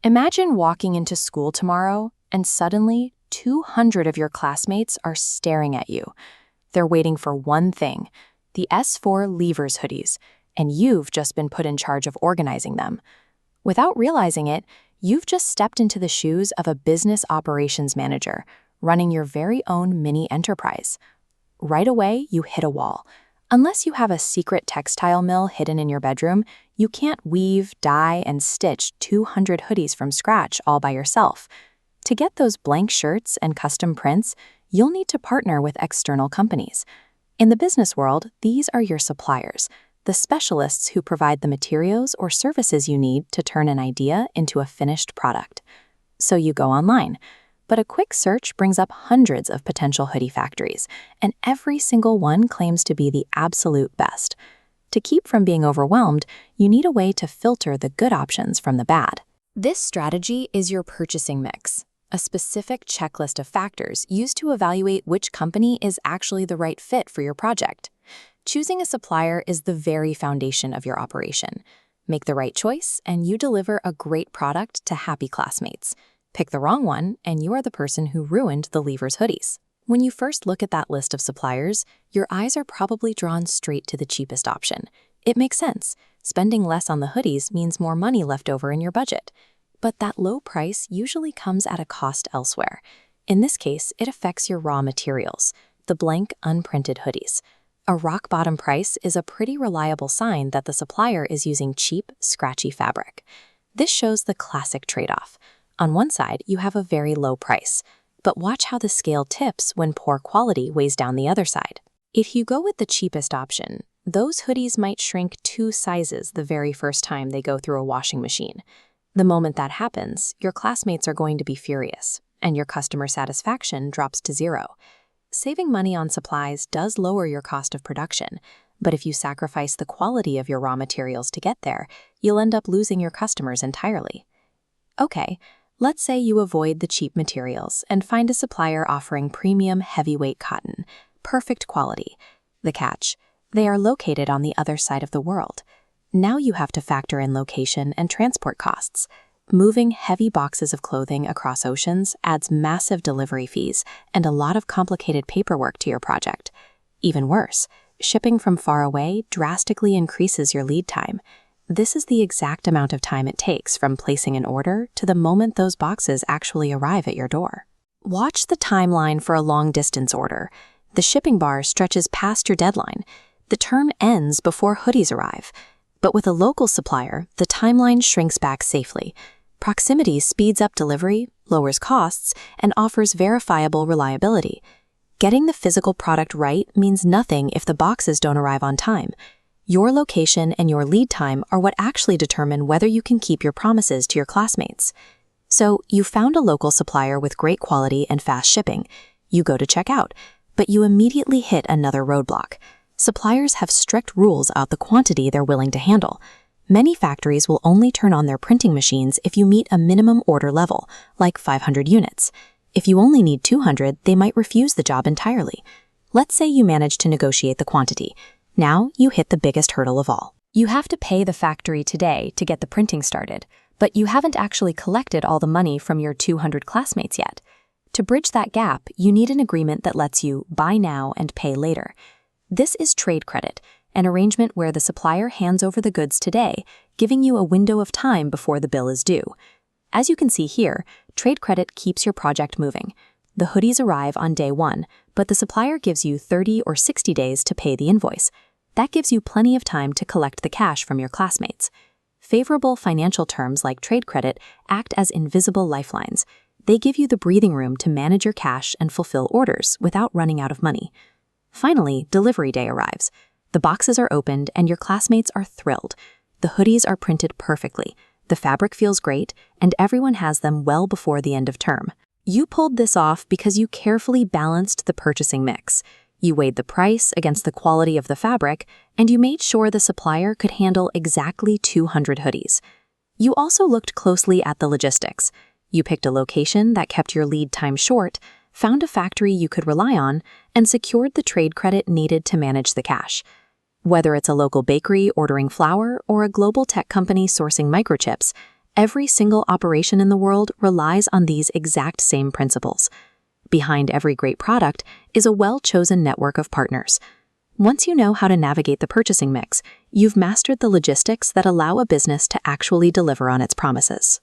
Imagine walking into school tomorrow and suddenly 200 of your classmates are staring at you. They're waiting for one thing, the S4 Levers hoodies, and you've just been put in charge of organizing them. Without realizing it, you've just stepped into the shoes of a business operations manager, running your very own mini enterprise. Right away, you hit a wall. Unless you have a secret textile mill hidden in your bedroom, you can't weave, dye, and stitch 200 hoodies from scratch all by yourself. To get those blank shirts and custom prints, you'll need to partner with external companies. In the business world, these are your suppliers, the specialists who provide the materials or services you need to turn an idea into a finished product. So you go online. But a quick search brings up hundreds of potential hoodie factories, and every single one claims to be the absolute best. To keep from being overwhelmed, you need a way to filter the good options from the bad. This strategy is your purchasing mix, a specific checklist of factors used to evaluate which company is actually the right fit for your project. Choosing a supplier is the very foundation of your operation. Make the right choice, and you deliver a great product to happy classmates. Pick the wrong one, and you are the person who ruined the Levers hoodies. When you first look at that list of suppliers, your eyes are probably drawn straight to the cheapest option. It makes sense. Spending less on the hoodies means more money left over in your budget. But that low price usually comes at a cost elsewhere. In this case, it affects your raw materials, the blank, unprinted hoodies. A rock-bottom price is a pretty reliable sign that the supplier is using cheap, scratchy fabric. This shows the classic trade-off. On one side, you have a very low price, but watch how the scale tips when poor quality weighs down the other side. If you go with the cheapest option, those hoodies might shrink 2 sizes the very first time they go through a washing machine. The moment that happens, your classmates are going to be furious, and your customer satisfaction drops to 0. Saving money on supplies does lower your cost of production, but if you sacrifice the quality of your raw materials to get there, you'll end up losing your customers entirely. Okay. Let's say you avoid the cheap materials and find a supplier offering premium heavyweight cotton, perfect quality. The catch: they are located on the other side of the world. Now you have to factor in location and transport costs. Moving heavy boxes of clothing across oceans adds massive delivery fees and a lot of complicated paperwork to your project. Even worse, shipping from far away drastically increases your lead time. This is the exact amount of time it takes from placing an order to the moment those boxes actually arrive at your door. Watch the timeline for a long-distance order. The shipping bar stretches past your deadline. The term ends before hoodies arrive. But with a local supplier, the timeline shrinks back safely. Proximity speeds up delivery, lowers costs, and offers verifiable reliability. Getting the physical product right means nothing if the boxes don't arrive on time. Your location and your lead time are what actually determine whether you can keep your promises to your classmates. So, you found a local supplier with great quality and fast shipping. You go to check out, but you immediately hit another roadblock. Suppliers have strict rules about the quantity they're willing to handle. Many factories will only turn on their printing machines if you meet a minimum order level, like 500 units. If you only need 200, they might refuse the job entirely. Let's say you manage to negotiate the quantity. Now you hit the biggest hurdle of all. You have to pay the factory today to get the printing started, but you haven't actually collected all the money from your 200 classmates yet. To bridge that gap, you need an agreement that lets you buy now and pay later. This is trade credit, an arrangement where the supplier hands over the goods today, giving you a window of time before the bill is due. As you can see here, trade credit keeps your project moving. The hoodies arrive on day 1, but the supplier gives you 30 or 60 days to pay the invoice. That gives you plenty of time to collect the cash from your classmates. Favorable financial terms like trade credit act as invisible lifelines. They give you the breathing room to manage your cash and fulfill orders without running out of money. Finally, delivery day arrives. The boxes are opened and your classmates are thrilled. The hoodies are printed perfectly, the fabric feels great, and everyone has them well before the end of term. You pulled this off because you carefully balanced the purchasing mix. You weighed the price against the quality of the fabric, and you made sure the supplier could handle exactly 200 hoodies. You also looked closely at the logistics. You picked a location that kept your lead time short, found a factory you could rely on, and secured the trade credit needed to manage the cash. Whether it's a local bakery ordering flour or a global tech company sourcing microchips, Every single operation in the world relies on these exact same principles. Behind every great product is a well-chosen network of partners. Once you know how to navigate the purchasing mix, you've mastered the logistics that allow a business to actually deliver on its promises.